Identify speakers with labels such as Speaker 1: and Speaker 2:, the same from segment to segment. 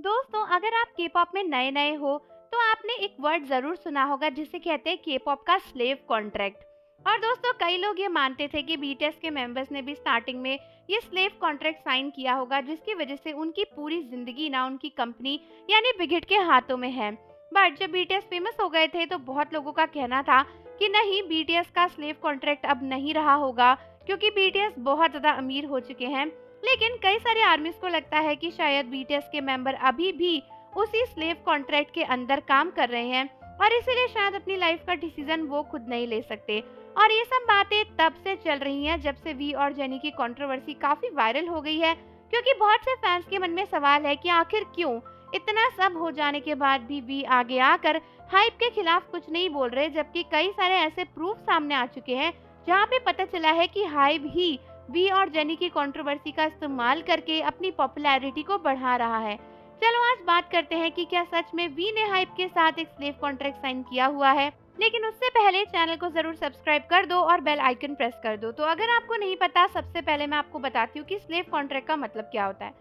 Speaker 1: दोस्तों, अगर आप के पॉप में नए नए हो तो आपने एक वर्ड जरूर सुना होगा जिसे कहते हैं के पॉप का स्लेव कॉन्ट्रैक्ट। और दोस्तों, कई लोग ये मानते थे कि बीटीएस के मेंबर्स ने भी स्टार्टिंग में ये स्लेव कॉन्ट्रैक्ट साइन किया होगा, जिसकी वजह से उनकी पूरी जिंदगी ना उनकी कंपनी यानी बिगेट के हाथों में है। बट जब बीटीएस फेमस हो गए थे तो बहुत लोगों का कहना था कि नहीं, बीटीएस का स्लेव कॉन्ट्रैक्ट अब नहीं रहा होगा क्योंकि बीटीएस बहुत ज्यादा अमीर हो चुके हैं। लेकिन कई सारे आर्मीज को लगता है कि शायद बीटीएस के मेंबर अभी भी उसी स्लेव कॉन्ट्रैक्ट के अंदर काम कर रहे हैं और इसीलिए शायद अपनी लाइफ का डिसीजन वो खुद नहीं ले सकते। और ये सब बातें तब से चल रही हैं जब से वी और जेनी की कंट्रोवर्सी काफी वायरल हो गई है, क्योंकि बहुत से फैंस के मन में सवाल है कि आखिर क्यों इतना सब हो जाने के बाद भी वी आगे आकर हाइप के खिलाफ कुछ नहीं बोल रहे, जबकि कई सारे ऐसे प्रूफ सामने आ चुके हैं जहाँ पे पता चला है कि हाइप ही वी और जेनी की कंट्रोवर्सी का इस्तेमाल करके अपनी पॉपुलैरिटी को बढ़ा रहा है। चलो आज बात करते हैं कि क्या सच में वी ने हाइप के साथ एक स्लेव कॉन्ट्रैक्ट साइन किया हुआ है। लेकिन उससे पहले चैनल को जरूर सब्सक्राइब कर दो और बेल आइकन प्रेस कर दो। तो अगर आपको नहीं पता, सबसे पहले मैं आपको बताती हूँ कि स्लेव कॉन्ट्रैक्ट का मतलब क्या होता है।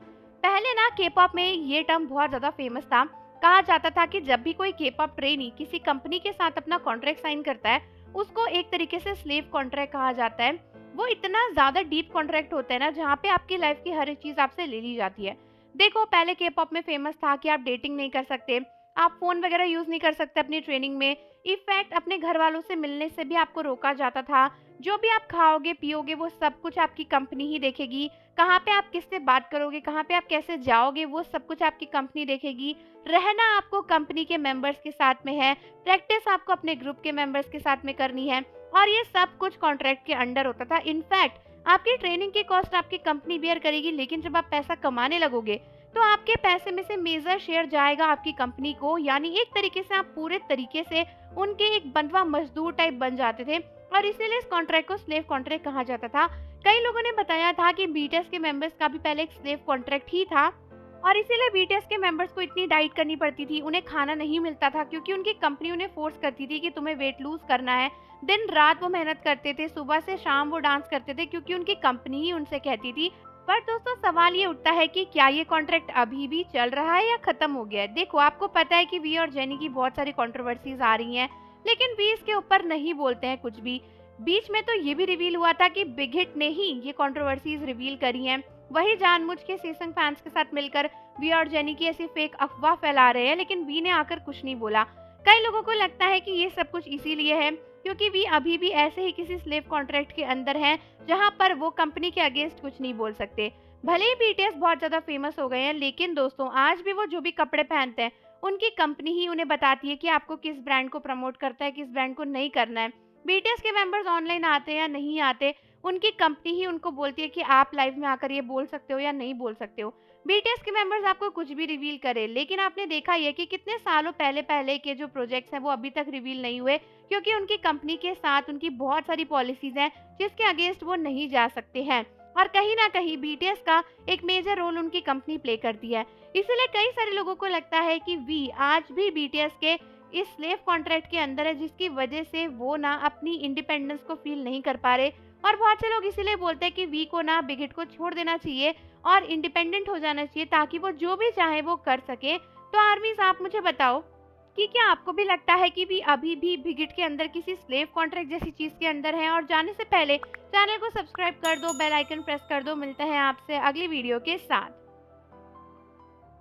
Speaker 1: पहले ना के पॉप में ये टर्म बहुत ज्यादा फेमस था। कहा जाता था कि जब भी कोई के पॉप ट्रेनी किसी कंपनी के साथ अपना कॉन्ट्रैक्ट साइन करता है, उसको एक तरीके से स्लेव कॉन्ट्रैक्ट कहा जाता है। वो इतना ज्यादा डीप कॉन्ट्रैक्ट होता है ना, जहाँ पे आपकी लाइफ की हर एक चीज आपसे ले ली जाती है। देखो, पहले के पॉप में फेमस था कि आप डेटिंग नहीं कर सकते, आप फोन वगैरह यूज नहीं कर सकते अपनी ट्रेनिंग में। इनफैक्ट अपने घर वालों से मिलने से भी आपको रोका जाता था। जो भी आप खाओगे पियोगे वो सब कुछ आपकी कंपनी ही देखेगी। कहाँ पे आप किससे बात करोगे, कहाँ पे आप कैसे जाओगे, वो सब कुछ आपकी कंपनी देखेगी। रहना आपको कंपनी के मेंबर्स के साथ में है, प्रैक्टिस आपको अपने ग्रुप के मेंबर्स के साथ में करनी है, और ये सब कुछ कॉन्ट्रैक्ट के अंडर होता था। इनफैक्ट आपकी ट्रेनिंग की कॉस्ट आपकी कंपनी बेयर करेगी, लेकिन जब आप पैसा कमाने लगोगे तो आपके पैसे में से मेजर शेयर जाएगा आपकी कंपनी को। यानी एक तरीके से आप पूरे तरीके से उनके एक बंधवा मजदूर टाइप बन जाते थे, और इसीलिए इस कॉन्ट्रैक्ट को स्लेव कॉन्ट्रैक्ट कहा जाता था। कई लोगों ने बताया था कि बीटीएस के मेंबर्स का भी पहले एक स्लेव कॉन्ट्रैक्ट ही था, और इसीलिए बीटीएस के मेंबर्स को इतनी डाइट करनी पड़ती थी, उन्हें खाना नहीं मिलता था क्योंकि उनकी कंपनी उन्हें फोर्स करती थी कि तुम्हें वेट लूज करना है। दिन रात वो मेहनत करते थे, सुबह से शाम वो डांस करते थे क्योंकि उनकी कंपनी ही उनसे कहती थी। पर दोस्तों, सवाल ये उठता है कि क्या ये कॉन्ट्रैक्ट अभी भी चल रहा है या खत्म हो गया है। देखो, आपको पता है कि वी और जेनी की बहुत सारी कंट्रोवर्सीज आ रही हैं, लेकिन वी इसके ऊपर नहीं बोलते हैं कुछ भी। बीच में तो ये भी रिवील हुआ था कि बिग हिट ने ही ये कंट्रोवर्सीज रिवील करी हैं। वही जानबूझ के सेसंग फैंस के साथ मिलकर वी और जेनी की ऐसी फेक अफवाह फैला रहे हैं, लेकिन वी ने आकर कुछ नहीं बोला। कई लोगों को लगता है कि ये सब कुछ इसीलिए है क्योंकि वी अभी भी ऐसे ही किसी स्लेव कॉन्ट्रैक्ट के अंदर हैं, जहां पर वो कंपनी के अगेंस्ट कुछ नहीं बोल सकते। भले ही बीटीएस बहुत ज्यादा फेमस हो गए हैं, लेकिन दोस्तों आज भी वो जो भी कपड़े पहनते हैं उनकी कंपनी ही उन्हें बताती है कि आपको किस ब्रांड को प्रमोट करता है, किस ब्रांड को नहीं करना है। बीटीएस के मेंबर्स ऑनलाइन आते हैं या नहीं आते, उनकी कंपनी ही उनको बोलती है कि आप लाइव में आकर ये बोल सकते हो या नहीं बोल सकते हो। बीटीएस के मेंबर्स आपको कुछ भी रिवील करे, लेकिन आपने देखा ये कि कितने सालों पहले पहले के जो प्रोजेक्ट्स हैं वो अभी तक रिवील नहीं हुए, क्योंकि उनकी कंपनी के साथ उनकी बहुत सारी पॉलिसीज हैं जिसके अगेंस्ट वो नहीं जा सकते हैं। और कहीं ना कहीं बीटीएस का एक मेजर रोल उनकी कंपनी प्ले करती है। इसीलिए कई सारे लोगों को लगता है कि वी आज भी बीटीएस के इस स्लेव कॉन्ट्रैक्ट के अंदर है, जिसकी वजह से वो ना अपनी इंडिपेंडेंस को फील नहीं कर पा रहे। और बहुत से लोग इसीलिए बोलते हैं कि वी को ना बिग हिट को छोड़ देना चाहिए और इंडिपेंडेंट हो जाना चाहिए, ताकि वो जो भी चाहे वो कर सके। तो आर्मीज, आप मुझे बताओ कि क्या आपको भी लगता है कि वी अभी भी बिग हिट के अंदर किसी स्लेव कॉन्ट्रैक्ट जैसी चीज के अंदर है। और जाने से पहले चैनल को सब्सक्राइब कर दो, बेल आइकन प्रेस कर दो। मिलते हैं आपसे अगली वीडियो के साथ।